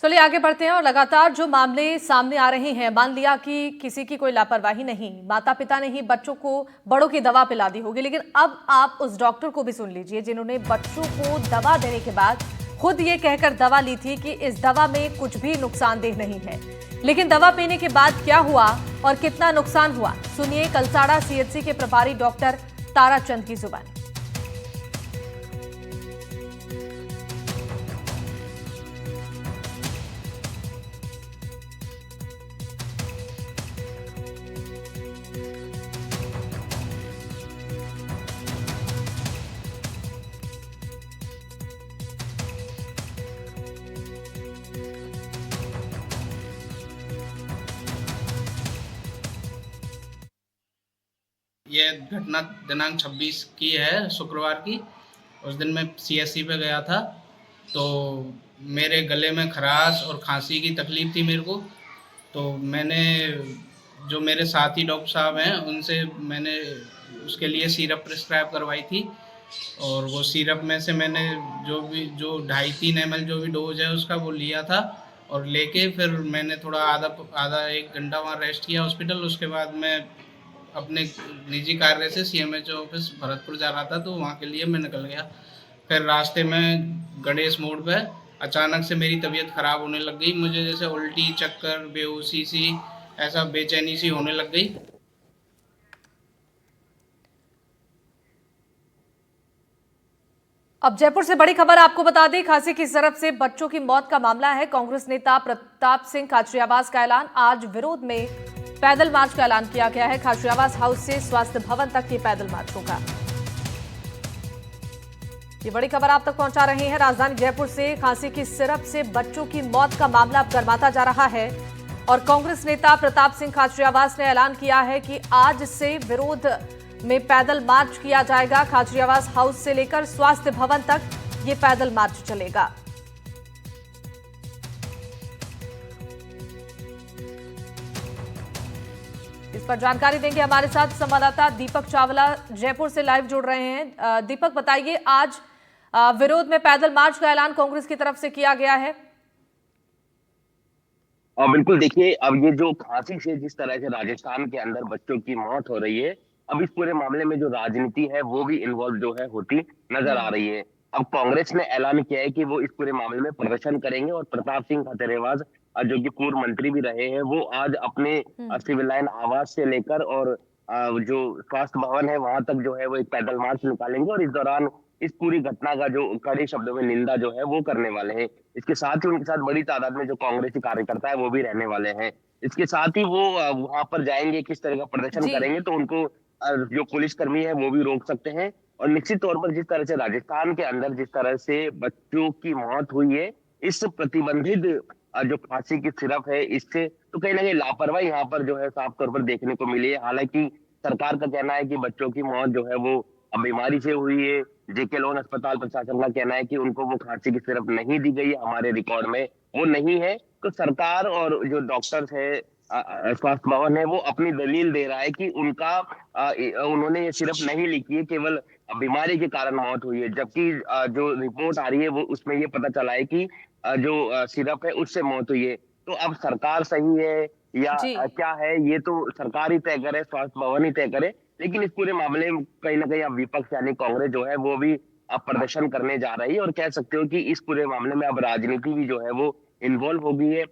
चलिए आगे बढ़ते हैं। और लगातार जो मामले सामने आ रहे हैं, मान लिया कि किसी की कोई लापरवाही नहीं, माता पिता ने ही बच्चों को बड़ों की दवा पिला दी होगी, लेकिन अब आप उस डॉक्टर को भी सुन लीजिए जिन्होंने बच्चों को दवा देने के बाद खुद ये कहकर दवा ली थी कि इस दवा में कुछ भी नुकसानदेह नहीं है, लेकिन दवा पीने के बाद क्या हुआ और कितना नुकसान हुआ, सुनिए कलसाड़ा सीएचसी के प्रभारी डॉक्टर ताराचंद की जुबानी। ये घटना दिनांक 26 की है, शुक्रवार की। उस दिन मैं सीएससी पे गया था, तो मेरे गले में खराश और खांसी की तकलीफ थी मेरे को। तो मैंने जो मेरे साथी डॉक्टर साहब हैं उनसे मैंने उसके लिए सिरप प्रिस्क्राइब करवाई थी, और वो सिरप में से मैंने जो 2.5-3 ml जो भी डोज है उसका वो लिया था, और लेके फिर मैंने थोड़ा आधा 1 घंटा वहाँ रेस्ट किया हॉस्पिटल। उसके बाद मैं अपने निजी कार्य से सीएमएचओ ऑफिस भरतपुर जा रहा था, तो वहाँ के लिए मैं निकल गया। फिर रास्ते में गणेश मोड़ पे अचानक से मेरी तबीयत ख़राब होने लग गई। मुझे जैसे उल्टी, चक्कर, बेहोशी सी, ऐसा बेचैनी सी होने लग गई। अब जयपुर से बड़ी खबर आपको बता दें, खांसी की तरफ से बच्चों की मौत का मामला है। कांग्रेस नेता प्रताप सिंह खाचरियावास का ऐलान, आज विरोध में पैदल मार्च का ऐलान किया गया है। खाचरियावास हाउस से स्वास्थ्य भवन तक ये पैदल मार्च होगा। ये बड़ी खबर आप तक पहुंचा रहे हैं राजधानी जयपुर से। खांसी की सिरप से बच्चों की मौत का मामला अब गर्माता जा रहा है और कांग्रेस नेता प्रताप सिंह खाचरियावास ने ऐलान किया है कि आज से विरोध में पैदल मार्च किया जाएगा। खाचरियावास हाउस से लेकर स्वास्थ्य भवन तक ये पैदल मार्च चलेगा। इस पर जानकारी देंगे हमारे साथ संवाददाता दीपक चावला, जयपुर से लाइव जुड़ रहे हैं। दीपक, बताइए, आज विरोध में पैदल मार्च का ऐलान कांग्रेस की तरफ से किया गया है। बिल्कुल, देखिए, अब ये जो खांसी से जिस तरह से राजस्थान के अंदर बच्चों की मौत हो रही है, अब इस पूरे मामले में जो राजनीति है वो भी इन्वॉल्व जो है होती नजर आ रही है। अब कांग्रेस ने ऐलान किया है कि वो इस पूरे मामले में प्रदर्शन करेंगे, और प्रताप सिंह खाचरियावास जो कि पूर्व मंत्री भी रहे हैं, वो आज अपने सिविल लाइन आवास से लेकर और जो स्वास्थ्य भवन है वहां तक जो है वो एक पैदल मार्च निकालेंगे, और इस दौरान इस पूरी घटना का जो कड़े शब्दों में निंदा जो है वो करने वाले हैं। इसके साथ ही उनके साथ बड़ी तादाद में जो कांग्रेसी कार्यकर्ता है वो भी रहने वाले हैं। इसके साथ ही वो वहां पर जाएंगे, किस तरह का प्रदर्शन जी। करेंगे, तो उनको जो पुलिसकर्मी है वो भी रोक सकते हैं। और निश्चित तौर पर जिस तरह से राजस्थान के अंदर जिस तरह से बच्चों की मौत हुई है, इस प्रतिबंधित जो फांसी की सिरप है, इससे तो कहीं ना कहीं लापरवाही यहाँ पर जो है साफ तौर पर देखने को मिली है। हालांकि सरकार का कहना है कि बच्चों की मौत जो है वो बीमारी से हुई है। जेके लोन अस्पताल प्रशासन का कहना है कि उनको वो खांसी की सिरप नहीं दी गई है, हमारे रिकॉर्ड में वो नहीं है। तो सरकार और जो डॉक्टर्स है, स्वास्थ्य भवन है, वो अपनी दलील दे रहा है कि उन्होंने ये सिरप नहीं लिखी है, केवल बीमारी के कारण मौत हुई है। जबकि जो रिपोर्ट आ रही है वो उसमें ये पता चला है कि जो सिरप है उससे मौत हुई है। तो अब सरकार सही है या जी। क्या है, ये तो सरकार ही तय करे, स्वास्थ्य भवन ही तय करे। लेकिन इस पूरे मामले में कहीं ना कहीं अब विपक्ष यानी कांग्रेस जो है वो भी अब प्रदर्शन करने जा रही है, और कह सकते हो कि इस पूरे मामले में अब राजनीति भी जो है वो इन्वॉल्व हो गई है।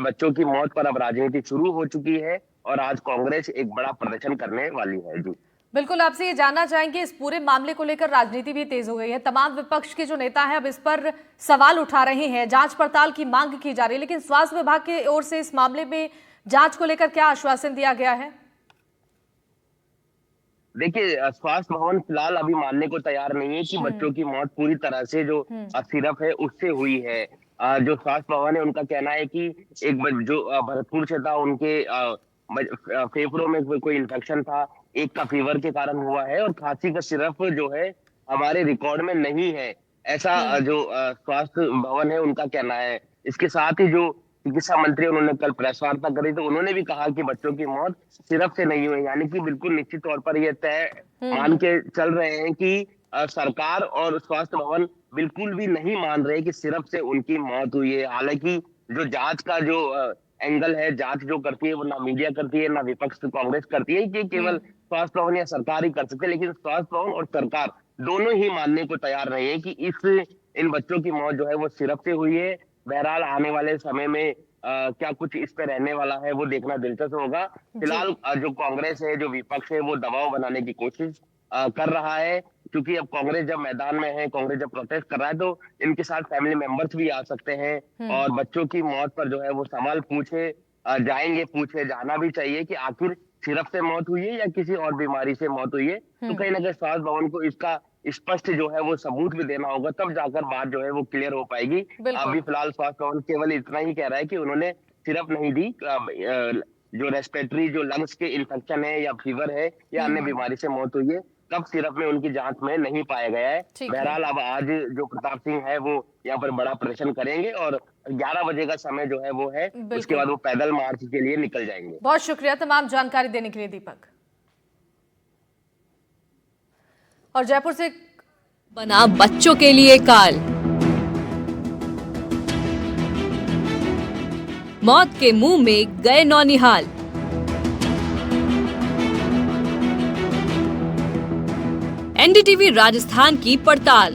बच्चों की मौत पर अब राजनीति शुरू हो चुकी है, और आज कांग्रेस एक बड़ा प्रदर्शन करने वाली है। जी बिल्कुल, आपसे ये जानना चाहेंगे, इस पूरे मामले को लेकर राजनीति भी तेज हो गई है। तमाम विपक्ष के जो नेता हैं अब इस पर सवाल उठा रहे हैं, जांच पड़ताल की मांग की जा रही है, लेकिन स्वास्थ्य विभाग की ओर से इस मामले में जांच को लेकर क्या आश्वासन दिया गया है? देखिए, स्वास्थ्य भवन फिलहाल अभी मानने को तैयार नहीं है कि बच्चों की मौत पूरी तरह से जो सिरप है उससे हुई है। जो स्वास्थ्य भवन है उनका कहना है कि जो भरतपुर से था, उनके फेफड़ों में कोई इन्फेक्शन था, एक का फीवर के कारण हुआ है, और खांसी का सिरप जो है हमारे रिकॉर्ड में नहीं है, ऐसा जो स्वास्थ्य भवन है उनका कहना है। इसके साथ ही जो चिकित्सा मंत्री उन्होंने कल प्रेस वार्ता करी, तो उन्होंने भी कहा कि बच्चों की मौत सिरप से नहीं हुई, यानी कि बिल्कुल निश्चित तौर पर यह तय मान के चल रहे हैं कि सरकार और स्वास्थ्य भवन बिल्कुल भी नहीं मान रहे कि सिरप से उनकी मौत हुई है। हालांकि जो जांच का जो एंगल है, जांच जो करती है वो ना मीडिया करती है, ना विपक्ष कांग्रेस करती है कि केवल स्वास्थ्य भवन या सरकार ही कर सकते हैं। लेकिन स्वास्थ्य भवन और सरकार दोनों ही मानने को तैयार नहीं है कि इन बच्चों की मौत जो है वो सिरप से हुई है। बहरहाल आने वाले समय में क्या कुछ इस पे रहने वाला है वो देखना दिलचस्प होगा। जी। फिलहाल जो कांग्रेस है, जो विपक्ष है, वो दबाव बनाने की कोशिश कर रहा है, क्योंकि अब कांग्रेस जब मैदान में है, कांग्रेस जब प्रोटेस्ट कर रहा है, तो इनके साथ फैमिली मेंबर्स भी आ सकते हैं और बच्चों की मौत पर जो है वो सवाल पूछे जाना भी चाहिए कि आखिर सिरप से मौत हुई है या किसी और बीमारी से मौत हुई है। तो कहीं ना कहीं स्वास्थ्य भवन को इसका स्पष्ट जो है वो सबूत भी देना होगा, तब जाकर बात जो है वो क्लियर हो पाएगी। बिल्कुल। अभी फिलहाल स्वास्थ्य भवन केवल इतना ही कह रहा है कि उन्होंने सिरप नहीं दी, जो रेस्पिरेटरी जो लंग्स के इन्फेक्शन है या फीवर है या अन्य बीमारी से मौत हुई है, तब सिरप में उनकी जांच में नहीं पाया गया है। ठीक है। बहरहाल अब आज जो प्रताप सिंह है वो यहाँ पर बड़ा प्रदर्शन करेंगे और 11 बजे का समय जो है वो है, उसके बिल्कुल। बाद वो पैदल मार्च के लिए निकल जाएंगे। बहुत शुक्रिया तमाम जानकारी देने के लिए दीपक। और जयपुर से बना बच्चों के लिए काल। मौत के मुंह में गए नौनिहाल। एनडीटीवी राजस्थान की पड़ताल।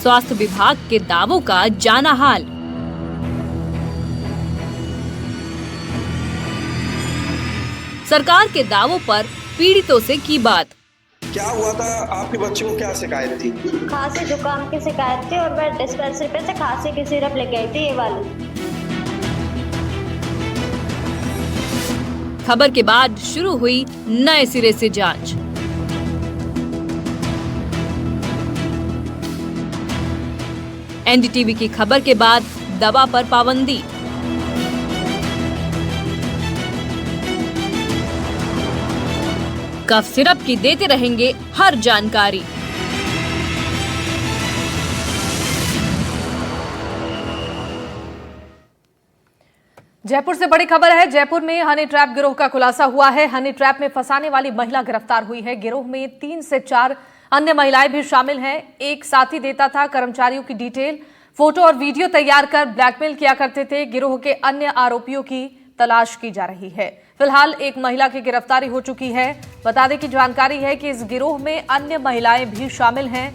स्वास्थ्य विभाग के दावों का जाना हाल। सरकार के दावों पर पीड़ितों से की बात। क्या हुआ था? आपके बच्चे को क्या शिकायत थी? खांसी जुकाम की शिकायत थी और मैं डिस्पेंसरी पे से खांसी की सिरप लेके आई थी, ये वाली। खबर के बाद शुरू हुई नए सिरे से जांच। एनडीटीवी की खबर के बाद दवा पर पाबंदी। कफ सिरप की देते रहेंगे हर जानकारी। जयपुर से बड़ी खबर है। जयपुर में हनी ट्रैप गिरोह का खुलासा हुआ है। हनी ट्रैप में फंसाने वाली महिला गिरफ्तार हुई है। गिरोह में 3 से 4 अन्य महिलाएं भी शामिल हैं। एक साथी देता था कर्मचारियों की डिटेल, फोटो और वीडियो तैयार कर ब्लैकमेल किया करते थे। गिरोह के अन्य आरोपियों की तलाश की जा रही है। फिलहाल एक महिला की गिरफ्तारी हो चुकी है। बता दें कि जानकारी है कि इस गिरोह में अन्य महिलाएं भी शामिल हैं।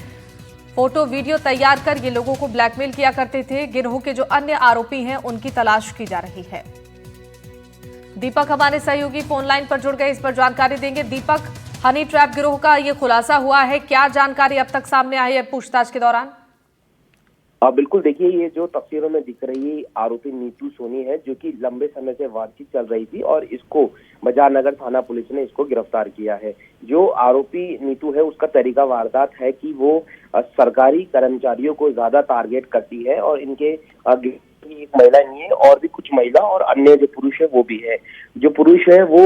फोटो वीडियो तैयार कर ये लोगों को ब्लैकमेल किया करते थे। गिरोह के जो अन्य आरोपी हैं उनकी तलाश की जा रही है। दीपक हमारे सहयोगी फोन लाइन पर जुड़ गए, इस पर जानकारी देंगे। दीपक, हनी ट्रैप गिरोह का ये खुलासा हुआ है, क्या जानकारी अब तक सामने आई है पूछताछ के दौरान? बिल्कुल, देखिए ये जो तस्वीरों में दिख रही आरोपी नीतू सोनी है, जो कि लंबे समय से वांछित चल रही थी और इसको बाजार नगर थाना पुलिस ने इसको गिरफ्तार किया है। जो आरोपी नीतू है उसका तरीका वारदात है कि वो सरकारी कर्मचारियों को ज्यादा टारगेट करती है और इनके एक महिला नहीं है और भी कुछ महिला और अन्य जो पुरुष है वो भी है। जो पुरुष है वो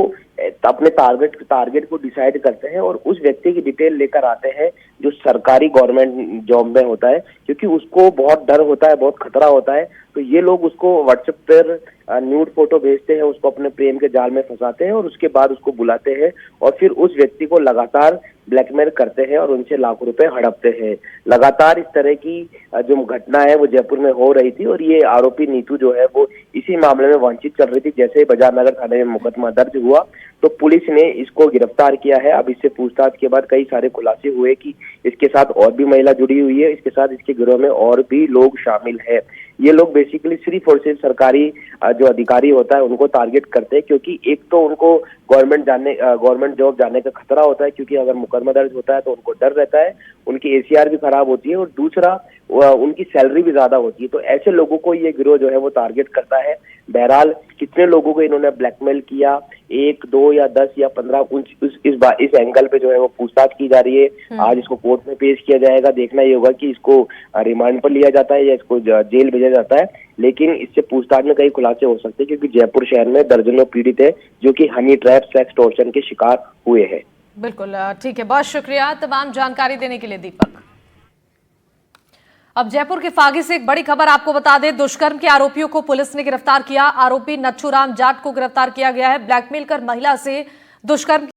अपने टारगेट को डिसाइड करते हैं और उस व्यक्ति की डिटेल लेकर आते हैं जो सरकारी गवर्नमेंट जॉब में होता है, क्योंकि उसको बहुत डर होता है, बहुत खतरा होता है। तो ये लोग उसको व्हाट्सएप पर न्यूड फोटो भेजते हैं, उसको अपने प्रेम के जाल में फंसाते हैं और उसके बाद उसको बुलाते हैं और फिर उस व्यक्ति को लगातार ब्लैकमेल करते हैं और उनसे लाखों रुपए हड़पते हैं। लगातार इस तरह की जो घटना है वो जयपुर में हो रही थी और ये आरोपी नीतू जो है वो इसी मामले में वांछित चल रही थी। जैसे ही बाजार नगर थाने में मुकदमा दर्ज हुआ तो पुलिस ने इसको गिरफ्तार किया है। अब इससे पूछताछ के बाद कई सारे खुलासे हुए कि इसके साथ और भी महिला जुड़ी हुई है, इसके साथ इसके गिरोह में और भी लोग शामिल है। ये लोग बेसिकली सिर्फ और सिर्फ सरकारी जो अधिकारी होता है उनको टारगेट करते हैं, क्योंकि एक तो उनको गवर्नमेंट जॉब जाने का खतरा होता है, क्योंकि अगर मुकदमा दर्ज होता है तो उनको डर रहता है, उनकी एसीआर भी खराब होती है और दूसरा उनकी सैलरी भी ज्यादा होती है। तो ऐसे लोगों को ये गिरोह जो है वो टारगेट करता है। बहरहाल कितने लोगों को इन्होंने ब्लैकमेल किया, 1, 2 या 10 या 15, इस एंगल पे जो है वो पूछताछ की जा रही है। आज इसको कोर्ट में पेश किया जाएगा। देखना ये होगा कि इसको रिमांड पर लिया जाता है या इसको जेल भेजा जाता है, लेकिन इससे पूछताछ में कई खुलासे हो सकते हैं, क्योंकि जयपुर शहर में दर्जनों पीड़ित है जो कि हनी ट्रैप, सेक्स टॉर्चर के शिकार हुए हैं। बिल्कुल, ठीक है, बहुत शुक्रिया तमाम जानकारी देने के लिए दीपक। अब जयपुर के फागी से एक बड़ी खबर आपको बता दें। दुष्कर्म के आरोपियों को पुलिस ने गिरफ्तार किया। आरोपी नच्छूराम जाट को गिरफ्तार किया गया है। ब्लैकमेल कर महिला से दुष्कर्म